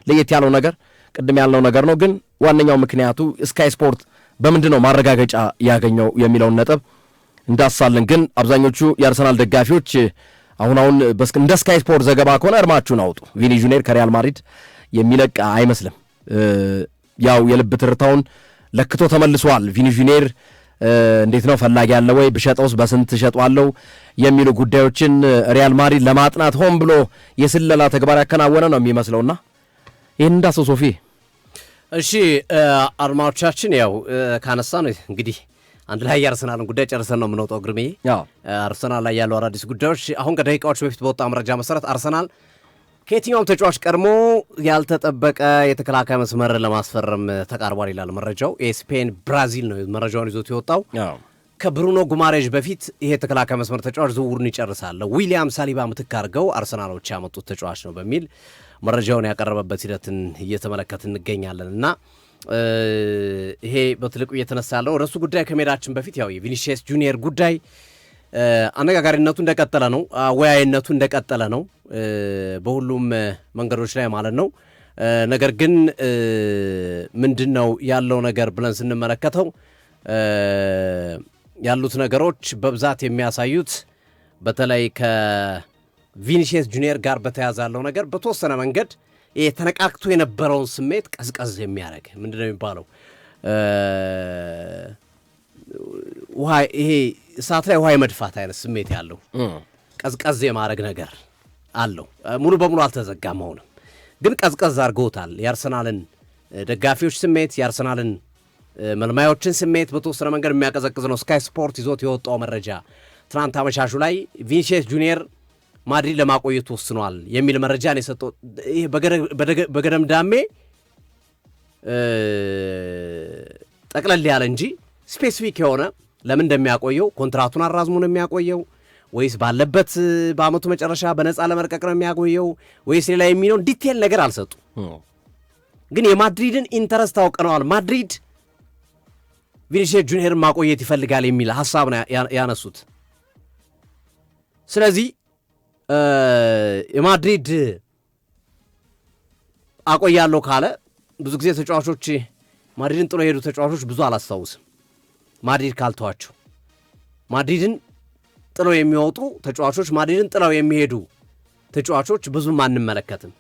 ለየት ያለው ነገር ቅድም ያልነው ነገር ነው። ግን ዋነኛው ምክንያቱ ስካይ ስፖርት በምንድነው ማረጋገጫ ያገኘው የሚለውን ነጥብ እንዳሳለን። ግን አብዛኞቹ የአርሰናል ደጋፊዎች አሁን እንደ ስካይ ስፖርት ዘገባ ከሆነ እርማችሁን አውጡ፣ ቪኒ ጁኒየር ከሪያል ማድሪድ የሚለቅ አይመስልም። ያው የልብ ትርታውን ለክቶ ተመልሷል። ቪኒ ጁኒየር እንዴት ነው ፈላጊ ያለ ወይ ብሸጠውስ በስንት ሸጧለው የሚሉ ጉዳዮችን ሪያል ማድሪድ ለማጥናት ሆን ብሎ የስለላ ተግባር ያከናወነ ነው የሚመስለውና ይህን እንዳሰው ሶፊ። እሺ አድማጮቻችን ያው ካነሳ ነው እንግዲህ አንድ ላይ የአርሰናልን ጉዳይ ጨርሰን ነው የምንወጣው። ግርሜ አርሰናል ላይ ያለው አዳዲስ ጉዳዮች አሁን ከደቂቃዎች በፊት በወጣ መረጃ መሰረት አርሰናል ከየትኛውም ተጫዋች ቀድሞ ያልተጠበቀ የተከላካይ መስመር ለማስፈረም ተቃርቧል ይላል መረጃው። የስፔን ብራዚል ነው መረጃውን ይዞት የወጣው። ከብሩኖ ጉማሬዥ በፊት ይሄ የተከላካይ መስመር ተጫዋች ዝውውሩን ይጨርሳል፣ ዊሊያም ሳሊባ ምትክ አድርገው አርሰናሎች ያመጡት ተጫዋች ነው በሚል መረጃውን ያቀረበበት ሂደትን እየተመለከትን እንገኛለን። እና ይሄ በትልቁ እየተነሳ ያለው ረሱ ጉዳይ ከሜዳችን በፊት ያው የቪኒሺየስ ጁኒየር ጉዳይ አነጋጋሪነቱ እንደቀጠለ ነው፣ አወያይነቱ እንደቀጠለ ነው በሁሉም መንገዶች ላይ ማለት ነው። ነገር ግን ምንድነው ያለው ነገር ብለን ስንመለከተው ያሉት ነገሮች በብዛት የሚያሳዩት በተለይ ከቪኒሺየስ ጁኒየር ጋር በተያያዘ ያለው ነገር በተወሰነ መንገድ ተነቃቅቶ የነበረውን ስሜት ቀዝቀዝ የሚያደርግ ምንድነው የሚባለው ውሃ ይሄ እሳት ላይ ውሃ የመድፋት አይነት ስሜት ያለው ቀዝቀዝ የማድረግ ነገር አለው። ሙሉ በሙሉ አልተዘጋም፣ ሆነም ግን ቀዝቀዝ አድርገውታል። የአርሰናልን ደጋፊዎች ስሜት፣ የአርሰናልን መልማዮችን ስሜት በተወሰነ መንገድ የሚያቀዘቅዝ ነው። ስካይ ስፖርት ይዞት የወጣው መረጃ ትናንት አመሻሹ ላይ ቪኒሺየስ ጁኒየር ማድሪድ ለማቆየት ወስኗል የሚል መረጃ ነው የሰጠው። ይሄ በገደምዳሜ ጠቅለል ያለ እንጂ ስፔሲፊክ የሆነ ለምን እንደሚያቆየው ኮንትራቱን አራዝሞ ነው የሚያቆየው ወይስ ባለበት በአመቱ መጨረሻ በነፃ ለመልቀቅ ነው የሚያቆየው ወይስ ሌላ የሚለውን ዲቴል ነገር አልሰጡ። ግን የማድሪድን ኢንተረስት አውቀነዋል፣ ማድሪድ ቪኒሺየስ ጁኒየርን ማቆየት ይፈልጋል የሚል ሐሳብ ነው ያነሱት። ስለዚህ የማድሪድ አቆያለሁ ካለ ብዙ ጊዜ ተጫዋቾች ማድሪድን ጥሎ የሄዱ ተጫዋቾች ብዙ አላስታውስም። ማድሪድ ካልተዋቸው ማድሪድን ጥለው የሚወጡ ተጫዋቾች፣ ማድሪድን ጥለው የሚሄዱ ተጫዋቾች ብዙም አንመለከትም።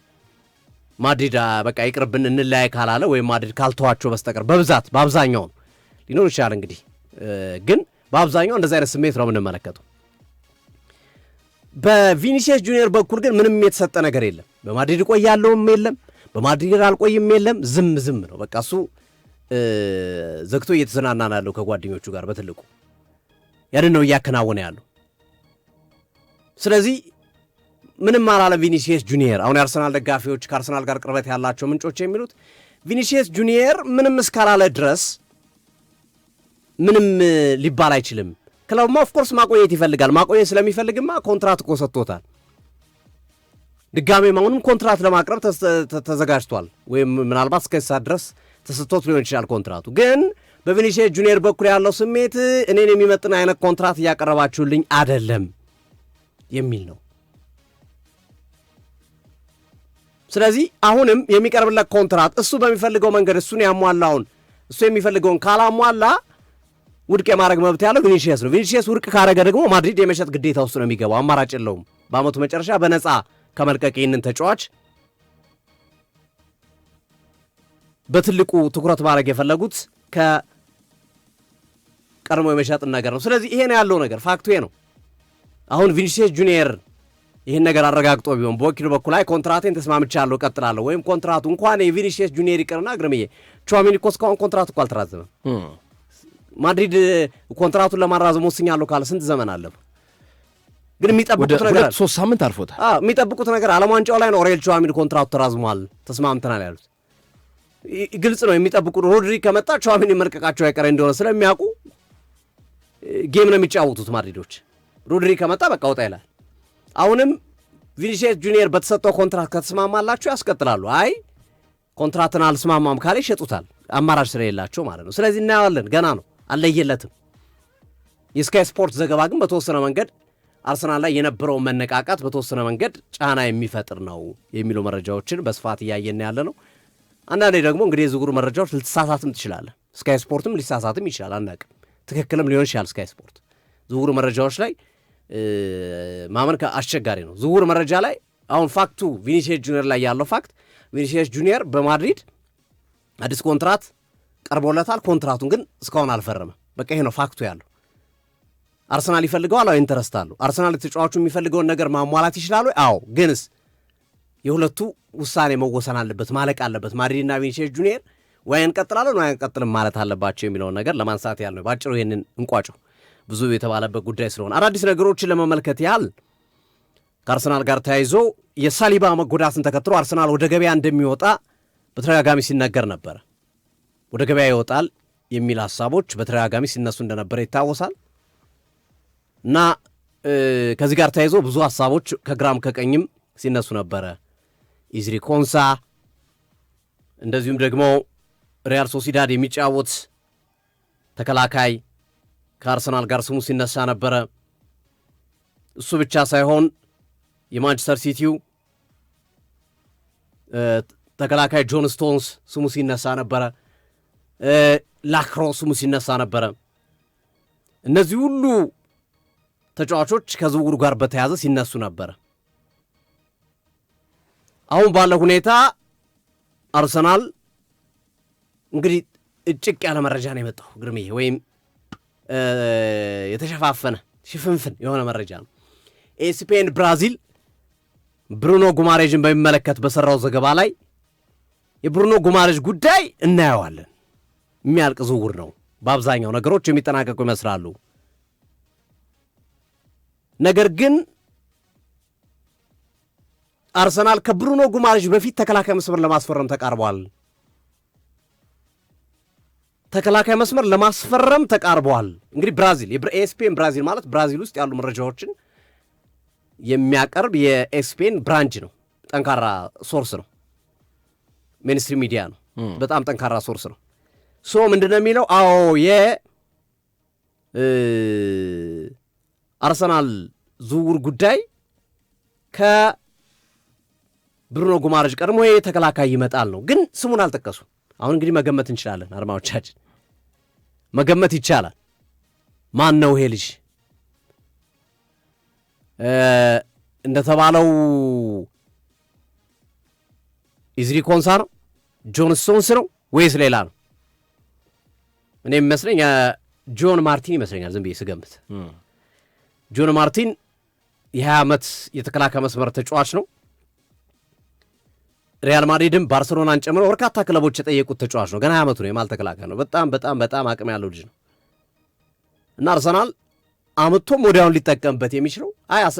ማድሪድ በቃ ይቅርብን እንለያይ ካላለ ወይም ማድሪድ ካልተዋቸው በስተቀር በብዛት በአብዛኛው ሊኖር ይችላል እንግዲህ፣ ግን በአብዛኛው እንደዛ አይነት ስሜት ነው የምንመለከተው። በቪኒሺየስ ጁኒየር በኩል ግን ምንም የተሰጠ ነገር የለም። በማድሪድ ቆያለሁም የለም፣ በማድሪድ አልቆይም የለም። ዝም ነው በቃ። እሱ ዘግቶ እየተዝናና ያለው ከጓደኞቹ ጋር በትልቁ ያንን ነው እያከናወነ ያለው። ስለዚህ ምንም አላለ ቪኒሺየስ ጁኒየር። አሁን የአርሰናል ደጋፊዎች ከአርሰናል ጋር ቅርበት ያላቸው ምንጮች የሚሉት ቪኒሺየስ ጁኒየር ምንም እስካላለ ድረስ ምንም ሊባል አይችልም። ክለቡማ ኦፍኮርስ ማቆየት ይፈልጋል። ማቆየት ስለሚፈልግማ ኮንትራት እኮ ሰጥቶታል። ድጋሜ አሁንም ኮንትራት ለማቅረብ ተዘጋጅቷል። ወይም ምናልባት እስከ ሰዓት ድረስ ተሰጥቶት ሊሆን ይችላል ኮንትራቱ። ግን በቪኒሺየስ ጁኒየር በኩል ያለው ስሜት እኔን የሚመጥን አይነት ኮንትራት እያቀረባችሁልኝ አይደለም የሚል ነው። ስለዚህ አሁንም የሚቀርብለት ኮንትራት እሱ በሚፈልገው መንገድ እሱን ያሟላውን እሱ የሚፈልገውን ካላሟላ ውድቅ የማድረግ መብት ያለው ቪኒሺየስ ነው። ቪኒሺየስ ውድቅ ካረገ ደግሞ ማድሪድ የመሸጥ ግዴታ ውስጥ ነው የሚገባው። አማራጭ የለውም። በአመቱ መጨረሻ በነፃ ከመልቀቅ ይህንን ተጫዋች በትልቁ ትኩረት ማድረግ የፈለጉት ከቀድሞ የመሸጥን ነገር ነው። ስለዚህ ይሄ ነው ያለው ነገር፣ ፋክቱ ይሄ ነው። አሁን ቪኒሺየስ ጁኒየር ይህን ነገር አረጋግጦ ቢሆን በወኪሉ በኩል ላይ ኮንትራቴን ተስማምቻለሁ እቀጥላለሁ፣ ወይም ኮንትራቱ እንኳን የቪኒሺየስ ጁኒየር ይቅርና ግርምዬ ቹዋሜኒ እኮ እስካሁን ኮንትራቱ እኮ አልተራዘመም። ማድሪድ ኮንትራቱን ለማራዘም ወስኛለሁ ካለ ስንት ዘመን አለፈ? ግን የሚጠብቁት ነገር 3 ሳምንት አልፎታል። የሚጠብቁት ነገር ዓለም ዋንጫው ላይ ነው። ኦሬል ቹዋሜኒ ኮንትራቱ ተራዝሟል ተስማምተናል ያሉት ግልጽ ነው። የሚጠብቁት ሮድሪ ከመጣ ቹዋሜኒ መልቀቃቸው አይቀር እንደሆነ ስለሚያውቁ ጌም ነው የሚጫወቱት ማድሪዶች። ሮድሪ ከመጣ በቃ ወጣ ይላል። አሁንም ቪኒሺየስ ጁኒየር በተሰጠው ኮንትራት ከተስማማላችሁ ያስቀጥላሉ። አይ ኮንትራትን አልስማማም ካለ ይሸጡታል፣ አማራጭ ስለሌላቸው ማለት ነው። ስለዚህ እናየዋለን፣ ገና ነው፣ አልለየለትም። የስካይ ስፖርት ዘገባ ግን በተወሰነ መንገድ አርሰናል ላይ የነበረው መነቃቃት በተወሰነ መንገድ ጫና የሚፈጥር ነው የሚሉ መረጃዎችን በስፋት እያየን ያለ ነው። አንዳንዴ ደግሞ እንግዲህ የዝውውር መረጃዎች ልትሳሳትም ትችላለህ። ስካይ ስፖርትም ሊሳሳትም ይችላል፣ አናውቅም። ትክክልም ሊሆን ይችላል። ስካይ ስፖርት ዝውውር መረጃዎች ላይ ማመን አስቸጋሪ ነው። ዝውውር መረጃ ላይ አሁን ፋክቱ ቪኒሲየስ ጁኒየር ላይ ያለው ፋክት ቪኒሲየስ ጁኒየር በማድሪድ አዲስ ኮንትራት ቀርቦለታል። ኮንትራቱን ግን እስካሁን አልፈረመም። በቃ ይሄ ነው ፋክቱ ያለው። አርሰናል ይፈልገዋል? አዎ ኢንተረስት አለው። አርሰናል ተጫዋቹ የሚፈልገውን ነገር ማሟላት ይችላሉ? አዎ። ግንስ የሁለቱ ውሳኔ መወሰን አለበት፣ ማለቅ አለበት። ማድሪድና ቪኒሲየስ ጁኒየር ወይ እንቀጥላለን ወይ አንቀጥልም ማለት አለባቸው የሚለውን ነገር ለማንሳት ያህል ነው። ባጭሩ ይሄንን እንቋጨው፣ ብዙ የተባለበት ጉዳይ ስለሆነ። አዳዲስ ነገሮችን ለመመልከት ያህል ከአርሰናል ጋር ተያይዞ የሳሊባ መጎዳትን ተከትሎ አርሰናል ወደ ገበያ እንደሚወጣ በተደጋጋሚ ሲነገር ነበረ። ወደ ገበያ ይወጣል የሚል ሀሳቦች በተደጋጋሚ ሲነሱ እንደነበረ ይታወሳል። እና ከዚህ ጋር ተያይዞ ብዙ ሀሳቦች ከግራም ከቀኝም ሲነሱ ነበረ። ኢዝሪ ኮንሳ እንደዚሁም ደግሞ ሪያል ሶሲዳድ የሚጫወት ተከላካይ ከአርሰናል ጋር ስሙ ሲነሳ ነበረ። እሱ ብቻ ሳይሆን የማንቸስተር ሲቲው ተከላካይ ጆን ስቶንስ ስሙ ሲነሳ ነበረ። ላክሮ ስሙ ሲነሳ ነበረ። እነዚህ ሁሉ ተጫዋቾች ከዝውውሩ ጋር በተያያዘ ሲነሱ ነበረ። አሁን ባለው ሁኔታ አርሰናል እንግዲህ እጭቅ ያለ መረጃ ነው የመጣው ግርምዬ፣ ወይም የተሸፋፈነ ሽፍንፍን የሆነ መረጃ ነው። ኤስፔን ብራዚል ብሩኖ ጉማሬዥን በሚመለከት በሰራው ዘገባ ላይ የብሩኖ ጉማሬዥ ጉዳይ እናየዋለን። የሚያልቅ ዝውውር ነው። በአብዛኛው ነገሮች የሚጠናቀቁ ይመስላሉ። ነገር ግን አርሰናል ከብሩኖ ጉማሬዥ በፊት ተከላካይ መስመር ለማስፈረም ተቃርቧል። ተከላካይ መስመር ለማስፈረም ተቃርቧል። እንግዲህ ብራዚል የኤስፔን ብራዚል ማለት ብራዚል ውስጥ ያሉ መረጃዎችን የሚያቀርብ የኤስፔን ብራንች ነው። ጠንካራ ሶርስ ነው። ሜንስትሪም ሚዲያ ነው። በጣም ጠንካራ ሶርስ ነው። ሶ ምንድነው የሚለው? አዎ የአርሰናል ዝውውር ጉዳይ ከብሩኖ ጉማሬዥ ቀድሞ ይሄ ተከላካይ ይመጣል ነው። ግን ስሙን አልጠቀሱ። አሁን እንግዲህ መገመት እንችላለን። አድማጮቻችን መገመት ይቻላል። ማን ነው ይሄ ልጅ? እንደተባለው ኢዝሪ ኮንሳ ነው? ጆን ስቶንስ ነው ወይስ ሌላ ነው? እኔ የሚመስለኝ ጆን ማርቲን ይመስለኛል። ዝም ብዬ ስገምት ጆን ማርቲን የ20 ዓመት የተከላካይ መስመር ተጫዋች ነው። ሪያል ማድሪድም ባርሰሎናን ጨምሮ በርካታ ክለቦች የጠየቁት ተጫዋች ነው። ገና 20 ዓመቱ ነው። የማል ተከላካይ ነው። በጣም በጣም በጣም አቅም ያለው ልጅ ነው እና አርሰናል አምጥቶም ወዲያውን ሊጠቀምበት የሚችለው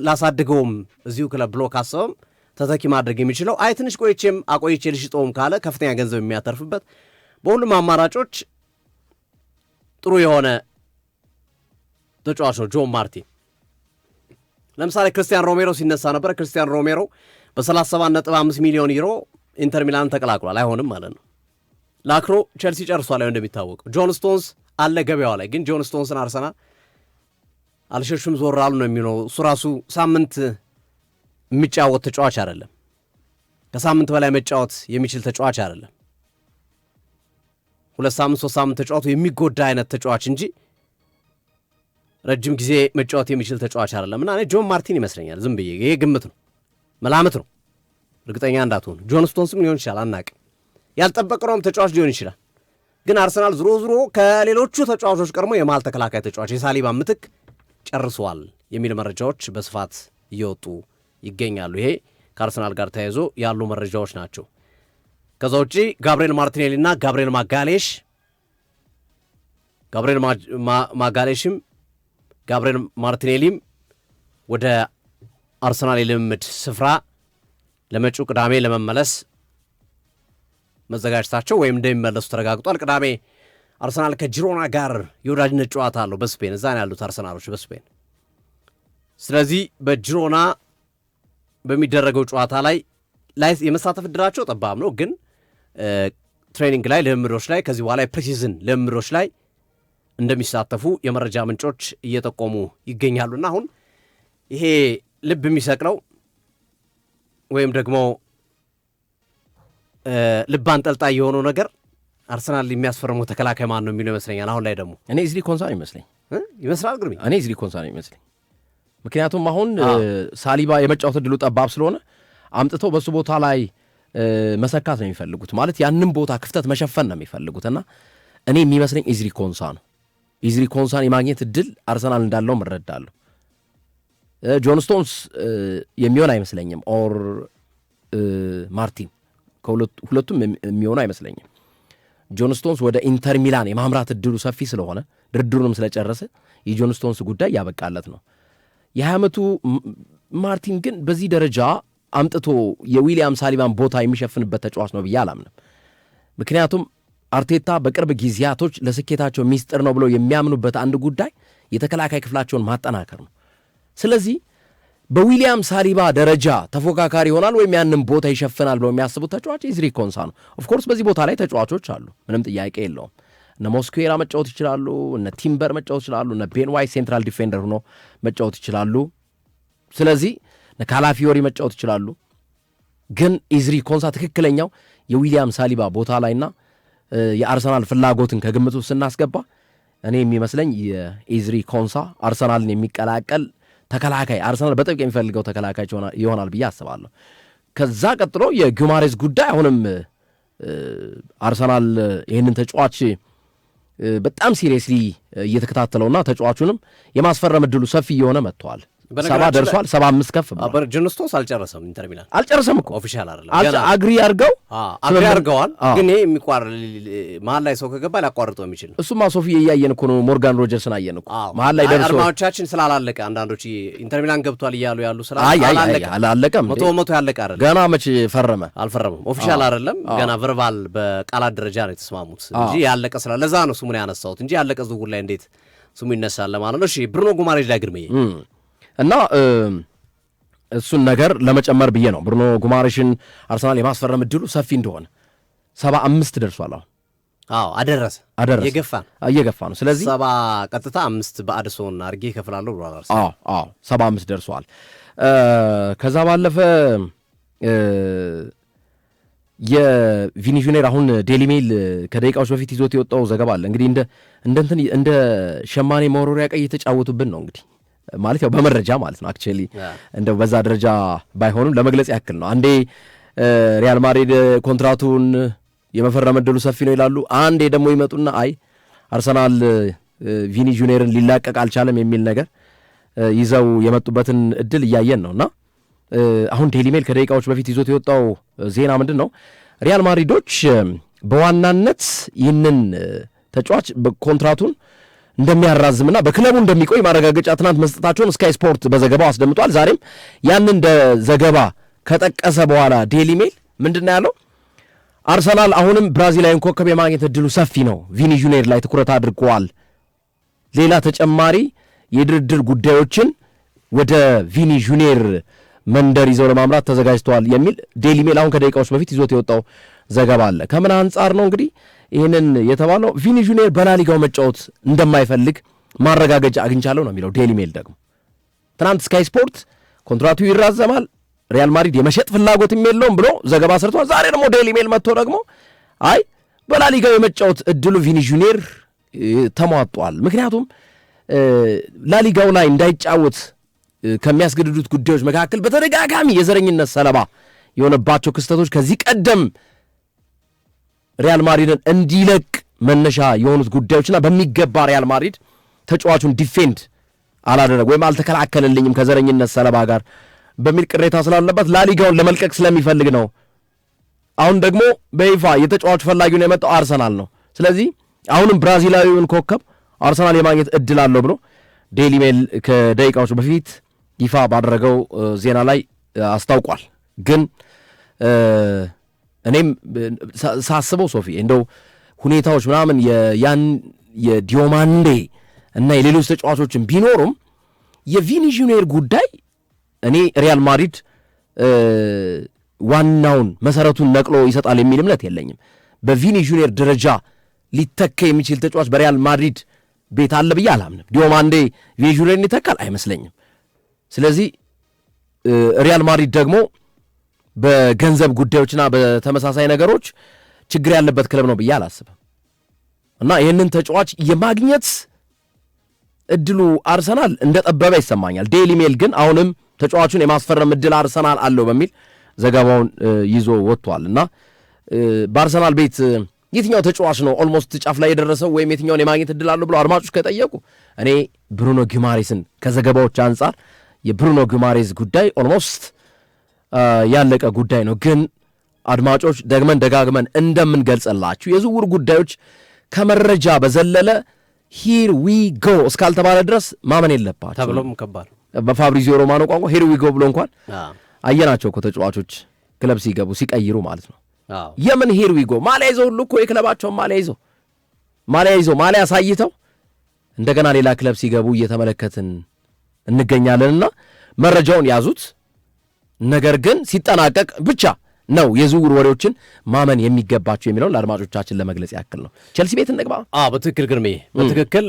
ላሳድገውም እዚሁ ክለብ ብሎ ካሰበም ተተኪ ማድረግ የሚችለው ትንሽ ቆይቼም አቆይቼ ልሽጠውም ካለ ከፍተኛ ገንዘብ የሚያተርፍበት በሁሉም አማራጮች ጥሩ የሆነ ተጫዋች ነው ጆን ማርቲን። ለምሳሌ ክርስቲያን ሮሜሮ ሲነሳ ነበረ። ክርስቲያን ሮሜሮ በ37.5 ሚሊዮን ዩሮ ኢንተር ሚላን ተቀላቅሏል። አይሆንም ማለት ነው። ላክሮ ቼልሲ ጨርሷል። እንደሚታወቀው ጆን ስቶንስ አለ ገበያው ላይ። ግን ጆን ስቶንስን አርሰናል አልሸሹም ዞር አሉ ነው የሚለው። እሱ ራሱ ሳምንት የሚጫወት ተጫዋች አይደለም። ከሳምንት በላይ መጫወት የሚችል ተጫዋች አይደለም። 2 ሳምንት 3 ሳምንት ተጫዋቱ የሚጎዳ አይነት ተጫዋች እንጂ ረጅም ጊዜ መጫወት የሚችል ተጫዋች አይደለም። እና እኔ ጆን ማርቲን ይመስለኛል። ዝም ብዬ ይሄ ግምት ነው፣ መላምት ነው። እርግጠኛ እንዳትሆኑ። ጆን ስቶንስም ሊሆን ይችላል፣ አናውቅም። ያልጠበቅነውም ተጫዋች ሊሆን ይችላል። ግን አርሰናል ዝሮ ከሌሎቹ ተጫዋቾች ቀድሞ የመሃል ተከላካይ ተጫዋች የሳሊባ ምትክ ጨርሰዋል የሚል መረጃዎች በስፋት እየወጡ ይገኛሉ። ይሄ ከአርሰናል ጋር ተያይዞ ያሉ መረጃዎች ናቸው። ከዛ ውጪ ጋብሪኤል ማርቲኔሊ እና ጋብሪኤል ማጋሌሽም ጋብሪኤል ማርቲኔሊም ወደ አርሰናል የልምምድ ስፍራ ለመጪው ቅዳሜ ለመመለስ መዘጋጀታቸው ወይም እንደሚመለሱ ተረጋግጧል። ቅዳሜ አርሰናል ከጂሮና ጋር የወዳጅነት ጨዋታ አለው በስፔን። እዛ ነው ያሉት አርሰናሎች በስፔን። ስለዚህ በጂሮና በሚደረገው ጨዋታ ላይ የመሳተፍ ዕድላቸው ጠባብ ነው። ግን ትሬኒንግ ላይ ልምምዶች ላይ ከዚህ በኋላ የፕሪሲዝን ልምምዶች ላይ እንደሚሳተፉ የመረጃ ምንጮች እየጠቆሙ ይገኛሉና አሁን ይሄ ልብ የሚሰቅለው ወይም ደግሞ ልብ አንጠልጣይ የሆነው ነገር አርሰናል የሚያስፈርመው ተከላካይ ማን ነው የሚለው ይመስለኛል። አሁን ላይ ደግሞ እኔ ኢዝሊ ኮንሳ ነው ይመስላል ግርሜ፣ እኔ ኢዝሊ ኮንሳ ነው ይመስለኝ። ምክንያቱም አሁን ሳሊባ የመጫወት ዕድሉ ጠባብ ስለሆነ አምጥተው በሱ ቦታ ላይ መሰካት ነው የሚፈልጉት፣ ማለት ያንን ቦታ ክፍተት መሸፈን ነው የሚፈልጉት እና እኔ የሚመስለኝ ኢዝሊ ኮንሳ ነው። ኢዝሊ ኮንሳን የማግኘት እድል አርሰናል እንዳለው እረዳለሁ። ጆን ስቶንስ የሚሆን አይመስለኝም፣ ኦር ማርቲን ሁለቱም የሚሆኑ አይመስለኝም። ጆን ስቶንስ ወደ ኢንተር ሚላን የማምራት እድሉ ሰፊ ስለሆነ ድርድሩንም ስለጨረሰ የጆን ስቶንስ ጉዳይ ያበቃለት ነው። የ20 ዓመቱ ማርቲን ግን በዚህ ደረጃ አምጥቶ የዊሊያም ሳሊባን ቦታ የሚሸፍንበት ተጫዋች ነው ብዬ አላምንም። ምክንያቱም አርቴታ በቅርብ ጊዜያቶች ለስኬታቸው ሚስጥር ነው ብለው የሚያምኑበት አንድ ጉዳይ የተከላካይ ክፍላቸውን ማጠናከር ነው። ስለዚህ በዊሊያም ሳሊባ ደረጃ ተፎካካሪ ይሆናል ወይም ያንን ቦታ ይሸፍናል ብለው የሚያስቡት ተጫዋች ኢዝሊ ኮንሳ ነው። ኦፍኮርስ በዚህ ቦታ ላይ ተጫዋቾች አሉ፣ ምንም ጥያቄ የለውም። እነ ሞስኩዌራ መጫወት ይችላሉ፣ እነ ቲምበር መጫወት ይችላሉ፣ እነ ቤን ዋይት ሴንትራል ዲፌንደር ሆኖ መጫወት ይችላሉ። ስለዚህ እነ ካላፊዮሪ መጫወት ይችላሉ። ግን ኢዝሊ ኮንሳ ትክክለኛው የዊሊያም ሳሊባ ቦታ ላይና የአርሰናል ፍላጎትን ከግምቱ ስናስገባ እኔ የሚመስለኝ የኢዝሊ ኮንሳ አርሰናልን የሚቀላቀል ተከላካይ አርሰናል በጥብቅ የሚፈልገው ተከላካይ ይሆናል ብዬ አስባለሁ። ከዛ ቀጥሎ የጉማሬዝ ጉዳይ አሁንም አርሰናል ይህንን ተጫዋች በጣም ሲሪየስሊ እየተከታተለውና ተጫዋቹንም የማስፈረም እድሉ ሰፊ እየሆነ መጥተዋል። 70 ደርሷል፣ 75 ከፍ ብሏል። ጆን ስቶንስ አልጨረሰም፣ ኢንተር ሚላን አልጨረሰም እኮ ኦፊሻል አይደለም፣ አግሪ አድርገዋል። ግን ይሄ መሀል ላይ ሰው ከገባ ሊያቋርጠው የሚችል ነው። እሱማ ሶፊ እያየን እኮ ነው፣ ሞርጋን ሮጀርስን አየን እኮ መሀል ላይ ደርሶ አድማጮቻችን ስላላለቀ አንዳንዶች ኢንተር ሚላን ገብቷል እያሉ ያሉ አላለቀም፣ መቶ ያለቀ አይደለም። ገና መቼ ፈረመ? አልፈረመም፣ ኦፊሻል አይደለም ገና ቨርባል በቃላት ደረጃ ነው የተስማሙት እንጂ ያለቀ ስላለ ለዛ ነው ስሙን ያነሳሁት እንጂ ያለቀ ዝውውር ላይ እንዴት ስሙ ይነሳል ለማለት ነው። እሺ ብሩኖ ጉማሬዝ ላይ ግርሜ እና እሱን ነገር ለመጨመር ብዬ ነው ብሩኖ ጉማሬሽን አርሰናል የማስፈረም እድሉ ሰፊ እንደሆነ 75 ደርሷል። አሁን አደረሰ እየገፋ ነው። ስለዚህ 70 ቀጥታ 5 በአድሶን አድርጌ እከፍላለሁ ብሏል አርሰናል። 75 ደርሷል። ከዛ ባለፈ የቪኒ ጁኒየር አሁን ዴሊ ሜል ከደቂቃዎች በፊት ይዞት የወጣው ዘገባ አለ። እንግዲህ እንደ ሸማኔ መወርወሪያ ቀይ የተጫወቱብን ነው እንግዲህ ማለት ያው በመረጃ ማለት ነው። አክቹአሊ እንደው በዛ ደረጃ ባይሆንም ለመግለጽ ያክል ነው። አንዴ ሪያል ማድሪድ ኮንትራቱን የመፈረም እድሉ ሰፊ ነው ይላሉ። አንዴ ደግሞ ይመጡና አይ አርሰናል ቪኒ ጁኒየርን ሊላቀቅ አልቻለም የሚል ነገር ይዘው የመጡበትን እድል እያየን ነውና አሁን ዴሊ ሜል ከደቂቃዎች በፊት ይዞት የወጣው ዜና ምንድን ነው? ሪያል ማድሪዶች በዋናነት ይህንን ተጫዋች ኮንትራቱን እንደሚያራዝምና በክለቡ እንደሚቆይ ማረጋገጫ ትናንት መስጠታቸውን ስካይ ስፖርት በዘገባው አስደምጧል። ዛሬም ያንን ዘገባ ከጠቀሰ በኋላ ዴሊ ሜል ምንድን ያለው? አርሰናል አሁንም ብራዚላዊን ኮከብ የማግኘት እድሉ ሰፊ ነው፣ ቪኒ ጁኒየር ላይ ትኩረት አድርገዋል፣ ሌላ ተጨማሪ የድርድር ጉዳዮችን ወደ ቪኒ ጁኒየር መንደር ይዘው ለማምራት ተዘጋጅተዋል የሚል ዴሊ ሜል አሁን ከደቂቃዎች በፊት ይዞት የወጣው ዘገባ አለ። ከምን አንጻር ነው እንግዲህ ይህንን የተባለው? ቪኒ ጁኒየር በላሊጋው መጫወት እንደማይፈልግ ማረጋገጫ አግኝቻለሁ ነው የሚለው ዴሊ ሜል። ደግሞ ትናንት ስካይ ስፖርት ኮንትራቱ ይራዘማል፣ ሪያል ማድሪድ የመሸጥ ፍላጎትም የለውም ብሎ ዘገባ ሰርቷል። ዛሬ ደግሞ ዴሊ ሜል መጥቶ ደግሞ አይ በላሊጋው የመጫወት እድሉ ቪኒ ጁኒየር ተሟጧል፣ ምክንያቱም ላሊጋው ላይ እንዳይጫወት ከሚያስገድዱት ጉዳዮች መካከል በተደጋጋሚ የዘረኝነት ሰለባ የሆነባቸው ክስተቶች ከዚህ ቀደም ሪያል ማድሪድን እንዲለቅ መነሻ የሆኑት ጉዳዮችና በሚገባ ሪያል ማድሪድ ተጫዋቹን ዲፌንድ አላደረግ ወይም አልተከላከለልኝም ከዘረኝነት ሰለባ ጋር በሚል ቅሬታ ስላለበት ላሊጋውን ለመልቀቅ ስለሚፈልግ ነው። አሁን ደግሞ በይፋ የተጫዋቹ ፈላጊውን የመጣው አርሰናል ነው። ስለዚህ አሁንም ብራዚላዊውን ኮከብ አርሰናል የማግኘት እድል አለው ብሎ ዴሊ ሜል ከደቂቃዎች በፊት ይፋ ባደረገው ዜና ላይ አስታውቋል። ግን እኔም ሳስበው ሶፊ እንደው ሁኔታዎች ምናምን ያን የዲዮማንዴ እና የሌሎች ተጫዋቾችን ቢኖሩም የቪኒ ጁኒየር ጉዳይ እኔ ሪያል ማድሪድ ዋናውን መሰረቱን ነቅሎ ይሰጣል የሚል እምነት የለኝም። በቪኒ ጁኒየር ደረጃ ሊተካ የሚችል ተጫዋች በሪያል ማድሪድ ቤት አለ ብዬ አላምንም። ዲዮማንዴ ቪኒ ጁኒየርን ይተካል አይመስለኝም። ስለዚህ ሪያል ማድሪድ ደግሞ በገንዘብ ጉዳዮችና በተመሳሳይ ነገሮች ችግር ያለበት ክለብ ነው ብዬ አላስብም እና ይህንን ተጫዋች የማግኘት እድሉ አርሰናል እንደጠበበ ይሰማኛል። ዴይሊ ሜል ግን አሁንም ተጫዋቹን የማስፈረም እድል አርሰናል አለው በሚል ዘገባውን ይዞ ወጥቷል እና በአርሰናል ቤት የትኛው ተጫዋች ነው ኦልሞስት ጫፍ ላይ የደረሰው ወይም የትኛውን የማግኘት እድል አለው ብለው አድማጮች ከጠየቁ እኔ ብሩኖ ጊማሬስን ከዘገባዎች አንጻር የብሩኖ ጊማሬስ ጉዳይ ኦልሞስት ያለቀ ጉዳይ ነው። ግን አድማጮች ደግመን ደጋግመን እንደምንገልጸላችሁ የዝውውር ጉዳዮች ከመረጃ በዘለለ ሂር ዊ ጎ እስካልተባለ ድረስ ማመን የለባቸው ተብሎም ከባድ በፋብሪዚዮ ሮማኖ ቋንቋ ሂር ዊ ጎ ብሎ እንኳን አየናቸው እኮ ተጫዋቾች ክለብ ሲገቡ ሲቀይሩ ማለት ነው። የምን ሂር ዊ ጎ ማሊያ ይዘው ሁሉ እኮ የክለባቸውን ማሊያ ይዘው ማሊያ አሳይተው እንደገና ሌላ ክለብ ሲገቡ እየተመለከትን እንገኛለንና መረጃውን ያዙት። ነገር ግን ሲጠናቀቅ ብቻ ነው የዝውውር ወሬዎችን ማመን የሚገባቸው የሚለውን ለአድማጮቻችን ለመግለጽ ያክል ነው። ቼልሲ ቤት እንግባ። በትክክል ግርሜ፣ በትክክል